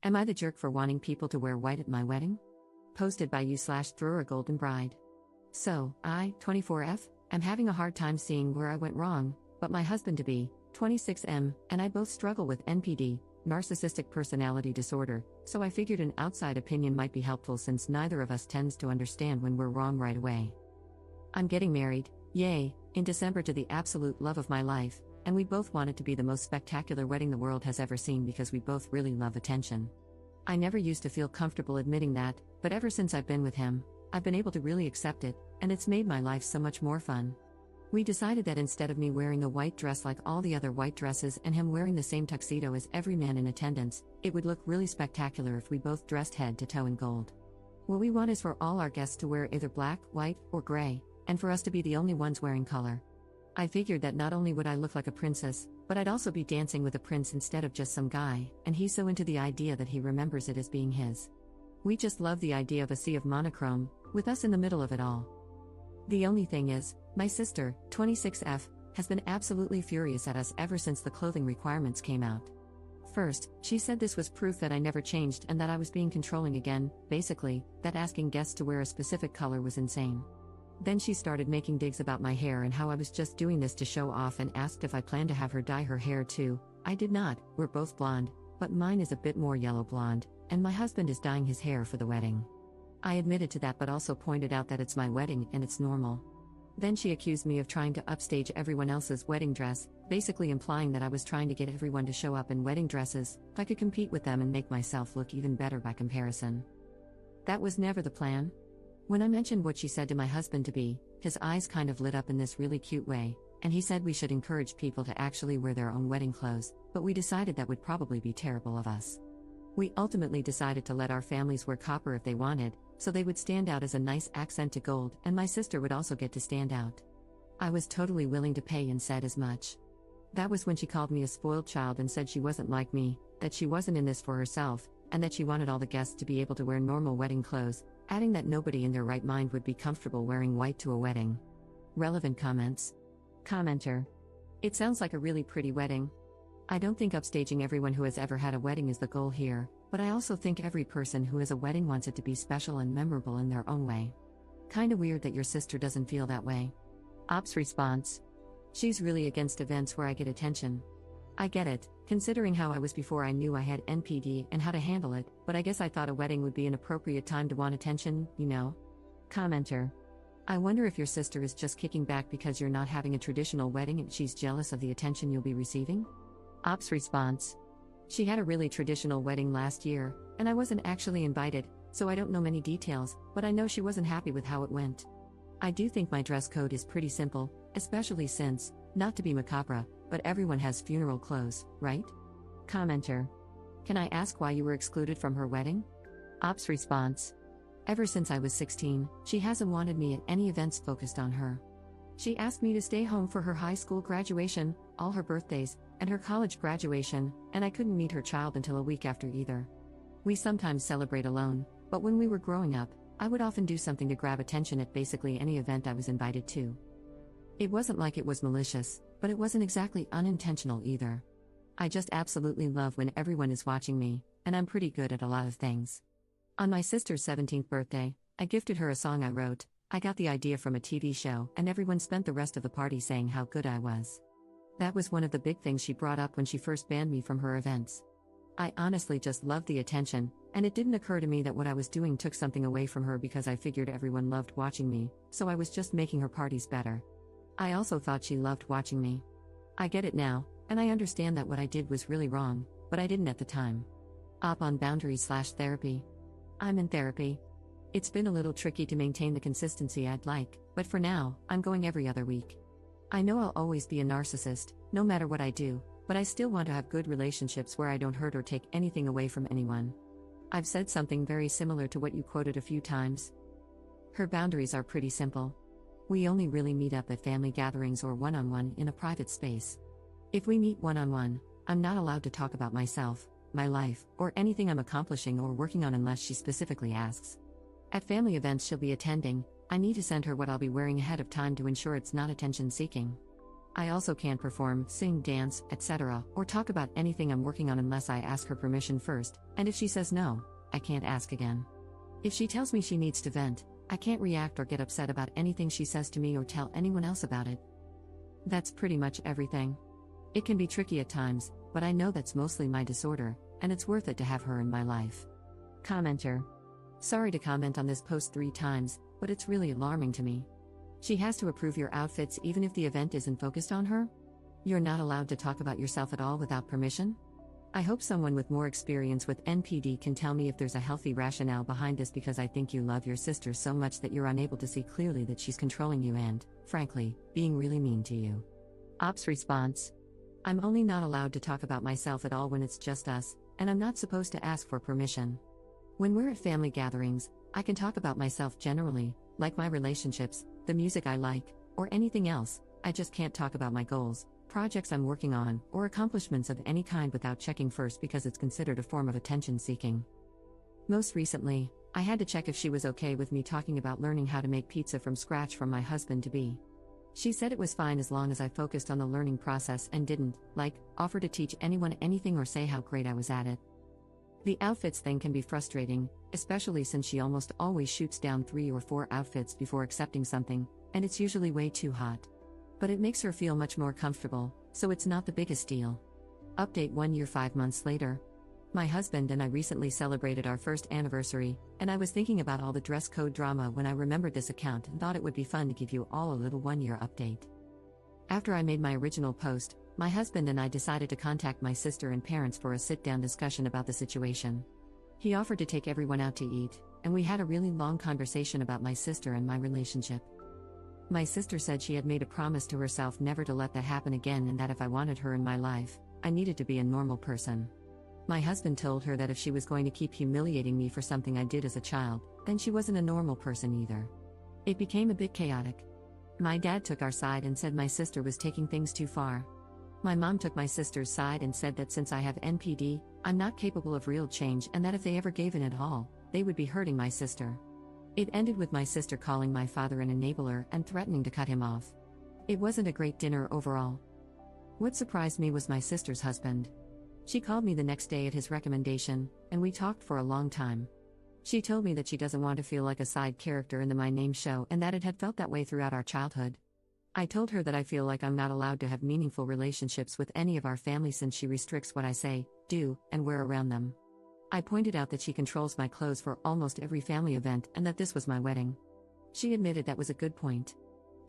Am I the jerk for wanting people to wear white at my wedding? Posted by you/through a golden bride. So, I, 24F, am having a hard time seeing where I went wrong, but my husband-to-be, 26M, and I both struggle with NPD, narcissistic personality disorder, so I figured an outside opinion might be helpful since neither of us tends to understand when we're wrong right away. I'm getting married, yay, in December to the absolute love of my life, and we both want it to be the most spectacular wedding the world has ever seen because we both really love attention. I never used to feel comfortable admitting that, but ever since I've been with him, I've been able to really accept it, and it's made my life so much more fun. We decided that instead of me wearing a white dress like all the other white dresses and him wearing the same tuxedo as every man in attendance, it would look really spectacular if we both dressed head to toe in gold. What we want is for all our guests to wear either black, white, or gray, and for us to be the only ones wearing color. I figured that not only would I look like a princess, but I'd also be dancing with a prince instead of just some guy, and he's so into the idea that he remembers it as being his. We just love the idea of a sea of monochrome, with us in the middle of it all. The only thing is, my sister, 26F, has been absolutely furious at us ever since the clothing requirements came out. First, she said this was proof that I never changed and that I was being controlling again, basically, that asking guests to wear a specific color was insane. Then she started making digs about my hair and how I was just doing this to show off and asked if I planned to have her dye her hair too. I did not, we're both blonde, but mine is a bit more yellow blonde, and my husband is dyeing his hair for the wedding. I admitted to that but also pointed out that it's my wedding and it's normal. Then she accused me of trying to upstage everyone else's wedding dress, basically implying that I was trying to get everyone to show up in wedding dresses, if I could compete with them and make myself look even better by comparison. That was never the plan. When I mentioned what she said to my husband-to-be, his eyes kind of lit up in this really cute way, and he said we should encourage people to actually wear their own wedding clothes, but we decided that would probably be terrible of us. We ultimately decided to let our families wear copper if they wanted, so they would stand out as a nice accent to gold, and my sister would also get to stand out. I was totally willing to pay and said as much. That was when she called me a spoiled child and said she wasn't like me, that she wasn't in this for herself, and that she wanted all the guests to be able to wear normal wedding clothes, adding that nobody in their right mind would be comfortable wearing white to a wedding. Relevant comments. Commenter. It sounds like a really pretty wedding. I don't think upstaging everyone who has ever had a wedding is the goal here, but I also think every person who has a wedding wants it to be special and memorable in their own way. Kinda weird that your sister doesn't feel that way. Ops response. She's really against events where I get attention. I get it, considering how I was before I knew I had NPD and how to handle it, but I guess I thought a wedding would be an appropriate time to want attention, you know? Commenter. I wonder if your sister is just kicking back because you're not having a traditional wedding and she's jealous of the attention you'll be receiving? Ops response. She had a really traditional wedding last year, and I wasn't actually invited, so I don't know many details, but I know she wasn't happy with how it went. I do think my dress code is pretty simple, especially since, not to be macabre, but everyone has funeral clothes, right? Commenter. Can I ask why you were excluded from her wedding? Ops response. Ever since I was 16, she hasn't wanted me at any events focused on her. She asked me to stay home for her high school graduation, all her birthdays, and her college graduation, and I couldn't meet her child until a week after either. We sometimes celebrate alone, but when we were growing up, I would often do something to grab attention at basically any event I was invited to. It wasn't like it was malicious, but it wasn't exactly unintentional either. I just absolutely love when everyone is watching me, and I'm pretty good at a lot of things. On my sister's 17th birthday, I gifted her a song I wrote. I got the idea from a TV show, and everyone spent the rest of the party saying how good I was. That was one of the big things she brought up when she first banned me from her events. I honestly just loved the attention, and it didn't occur to me that what I was doing took something away from her because I figured everyone loved watching me, so I was just making her parties better. I also thought she loved watching me. I get it now, and I understand that what I did was really wrong, but I didn't at the time. Op on boundaries/therapy. I'm in therapy. It's been a little tricky to maintain the consistency I'd like, but for now, I'm going every other week. I know I'll always be a narcissist, no matter what I do, but I still want to have good relationships where I don't hurt or take anything away from anyone. I've said something very similar to what you quoted a few times. Her boundaries are pretty simple. We only really meet up at family gatherings or one-on-one in a private space. If we meet one-on-one, I'm not allowed to talk about myself, my life, or anything I'm accomplishing or working on unless she specifically asks. At family events she'll be attending, I need to send her what I'll be wearing ahead of time to ensure it's not attention-seeking. I also can't perform, sing, dance, etc., or talk about anything I'm working on unless I ask her permission first, and if she says no, I can't ask again. If she tells me she needs to vent, I can't react or get upset about anything she says to me or tell anyone else about it. That's pretty much everything. It can be tricky at times, but I know that's mostly my disorder, and it's worth it to have her in my life. Commenter. Sorry to comment on this post 3 times, but it's really alarming to me. She has to approve your outfits even if the event isn't focused on her? You're not allowed to talk about yourself at all without permission? I hope someone with more experience with NPD can tell me if there's a healthy rationale behind this, because I think you love your sister so much that you're unable to see clearly that she's controlling you and, frankly, being really mean to you. Ops response. I'm only not allowed to talk about myself at all when it's just us, and I'm not supposed to ask for permission. When we're at family gatherings, I can talk about myself generally, like my relationships, the music I like, or anything else. I just can't talk about my goals, projects I'm working on, or accomplishments of any kind without checking first, because it's considered a form of attention seeking. Most recently, I had to check if she was okay with me talking about learning how to make pizza from scratch from my husband-to-be. She said it was fine as long as I focused on the learning process and didn't, offer to teach anyone anything or say how great I was at it. The outfits thing can be frustrating, especially since she almost always shoots down 3 or 4 outfits before accepting something, and it's usually way too hot. But it makes her feel much more comfortable, so it's not the biggest deal. Update 1 year 5 months later. My husband and I recently celebrated our first anniversary, and I was thinking about all the dress code drama when I remembered this account and thought it would be fun to give you all a little 1 year update. After I made my original post, my husband and I decided to contact my sister and parents for a sit-down discussion about the situation. He offered to take everyone out to eat, and we had a really long conversation about my sister and my relationship. My sister said she had made a promise to herself never to let that happen again, and that if I wanted her in my life, I needed to be a normal person. My husband told her that if she was going to keep humiliating me for something I did as a child, then she wasn't a normal person either. It became a bit chaotic. My dad took our side and said my sister was taking things too far. My mom took my sister's side and said that since I have NPD, I'm not capable of real change, and that if they ever gave in at all, they would be hurting my sister. It ended with my sister calling my father an enabler and threatening to cut him off. It wasn't a great dinner overall. What surprised me was my sister's husband. She called me the next day at his recommendation, and we talked for a long time. She told me that she doesn't want to feel like a side character in the My Name show, and that it had felt that way throughout our childhood. I told her that I feel like I'm not allowed to have meaningful relationships with any of our family since she restricts what I say, do, and wear around them. I pointed out that she controls my clothes for almost every family event and that this was my wedding. She admitted that was a good point.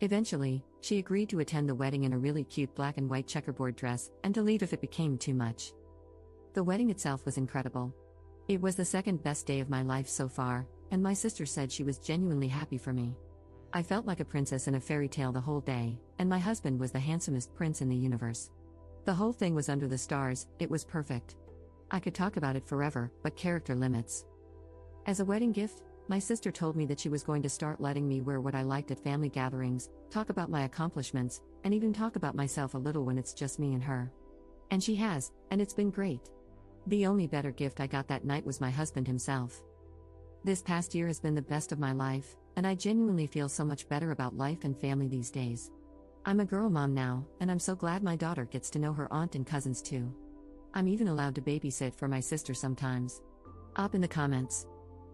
Eventually, she agreed to attend the wedding in a really cute black and white checkerboard dress, and to leave if it became too much. The wedding itself was incredible. It was the second best day of my life so far, and my sister said she was genuinely happy for me. I felt like a princess in a fairy tale the whole day, and my husband was the handsomest prince in the universe. The whole thing was under the stars, it was perfect. I could talk about it forever, but character limits. As a wedding gift, my sister told me that she was going to start letting me wear what I liked at family gatherings, talk about my accomplishments, and even talk about myself a little when it's just me and her. And she has, and it's been great. The only better gift I got that night was my husband himself. This past year has been the best of my life, and I genuinely feel so much better about life and family these days. I'm a girl mom now, and I'm so glad my daughter gets to know her aunt and cousins too. I'm even allowed to babysit for my sister sometimes. Up in the comments.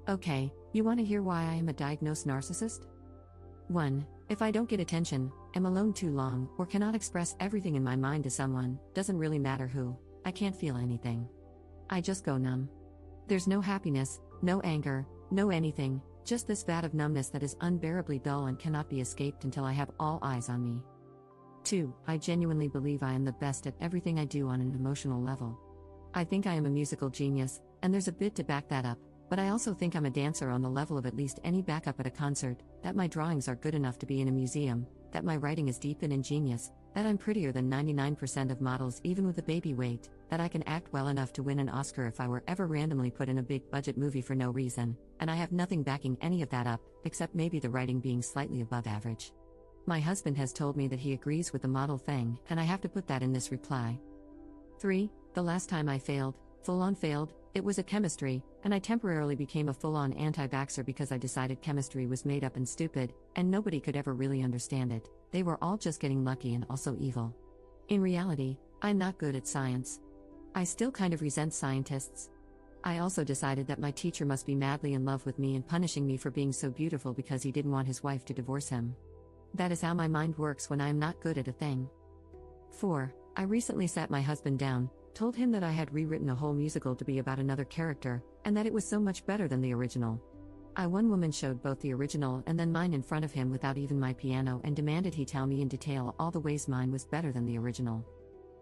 Okay, you want to hear why I am a diagnosed narcissist? 1. If I don't get attention, am alone too long, or cannot express everything in my mind to someone, doesn't really matter who, I can't feel anything. I just go numb. There's no happiness, no anger, no anything, just this vat of numbness that is unbearably dull and cannot be escaped until I have all eyes on me. 2. I genuinely believe I am the best at everything I do on an emotional level. I think I am a musical genius, and there's a bit to back that up, but I also think I'm a dancer on the level of at least any backup at a concert, that my drawings are good enough to be in a museum, that my writing is deep and ingenious, that I'm prettier than 99% of models even with a baby weight, that I can act well enough to win an Oscar if I were ever randomly put in a big-budget movie for no reason, and I have nothing backing any of that up, except maybe the writing being slightly above average. My husband has told me that he agrees with the model thing, and I have to put that in this reply. 3. The last time I failed, full-on failed, It was a chemistry, and I temporarily became a full-on anti-vaxxer because I decided chemistry was made up and stupid, and nobody could ever really understand it. They were all just getting lucky and also evil. In reality, I'm not good at science. I still kind of resent scientists. I also decided that my teacher must be madly in love with me and punishing me for being so beautiful because he didn't want his wife to divorce him. That is how my mind works when I am not good at a thing. 4. I recently sat my husband down, told him that I had rewritten a whole musical to be about another character, and that it was so much better than the original. One woman showed both the original and then mine in front of him without even my piano and demanded he tell me in detail all the ways mine was better than the original.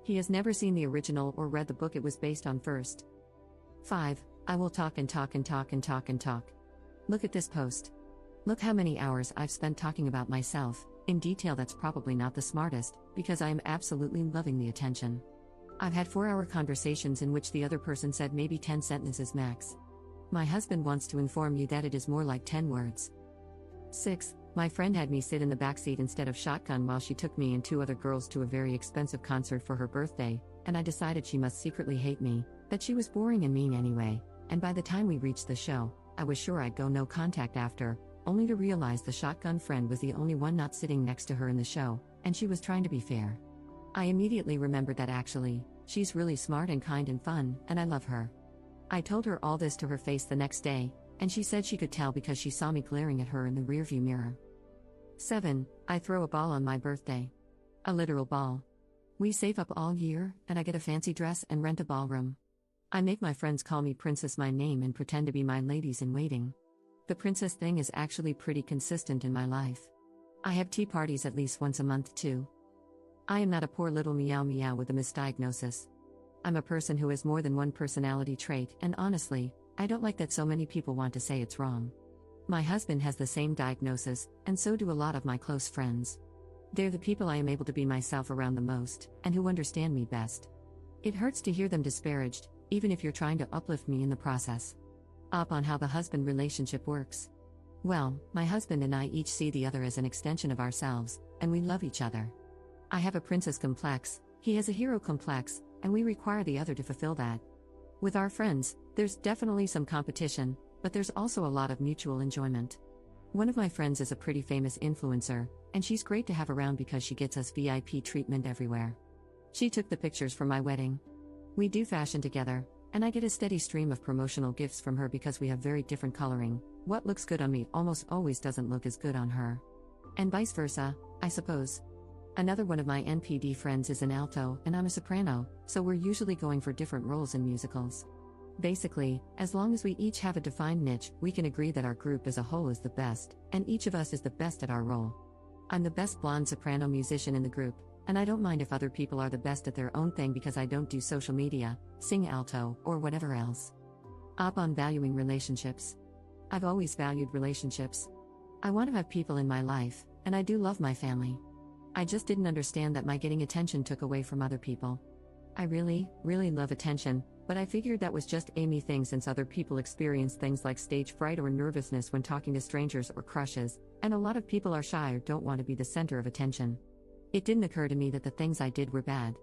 He has never seen the original or read the book it was based on first. 5. I will talk and talk and talk and talk and talk. Look at this post. Look how many hours I've spent talking about myself, in detail. That's probably not the smartest, because I am absolutely loving the attention. I've had 4-hour conversations in which the other person said maybe 10 sentences max. My husband wants to inform you that it is more like 10 words. 6. My friend had me sit in the backseat instead of shotgun while she took me and 2 other girls to a very expensive concert for her birthday, and I decided she must secretly hate me, that she was boring and mean anyway, and by the time we reached the show, I was sure I'd go no contact after, only to realize the shotgun friend was the only one not sitting next to her in the show, and she was trying to be fair. I immediately remembered that actually, she's really smart and kind and fun, and I love her. I told her all this to her face the next day, and she said she could tell because she saw me glaring at her in the rearview mirror. 7. I throw a ball on my birthday. A literal ball. We save up all year, and I get a fancy dress and rent a ballroom. I make my friends call me Princess my name and pretend to be my ladies in waiting. The princess thing is actually pretty consistent in my life. I have tea parties at least once a month too. I am not a poor little meow meow with a misdiagnosis. I'm a person who has more than one personality trait, and honestly, I don't like that so many people want to say it's wrong. My husband has the same diagnosis, and so do a lot of my close friends. They're the people I am able to be myself around the most, and who understand me best. It hurts to hear them disparaged, even if you're trying to uplift me in the process. Up on how the husband relationship works. Well, my husband and I each see the other as an extension of ourselves, and we love each other. I have a princess complex, he has a hero complex, and we require the other to fulfill that. With our friends, there's definitely some competition, but there's also a lot of mutual enjoyment. One of my friends is a pretty famous influencer, and she's great to have around because she gets us VIP treatment everywhere. She took the pictures for my wedding. We do fashion together, and I get a steady stream of promotional gifts from her because we have very different coloring. What looks good on me almost always doesn't look as good on her. And vice versa, I suppose. Another one of my NPD friends is an alto, and I'm a soprano, so we're usually going for different roles in musicals. Basically, as long as we each have a defined niche, we can agree that our group as a whole is the best, and each of us is the best at our role. I'm the best blonde soprano musician in the group, and I don't mind if other people are the best at their own thing because I don't do social media, sing alto, or whatever else. Up on valuing relationships. I've always valued relationships. I want to have people in my life, and I do love my family. I just didn't understand that my getting attention took away from other people. I really, really love attention, but I figured that was just a me thing since other people experience things like stage fright or nervousness when talking to strangers or crushes, and a lot of people are shy or don't want to be the center of attention. It didn't occur to me that the things I did were bad,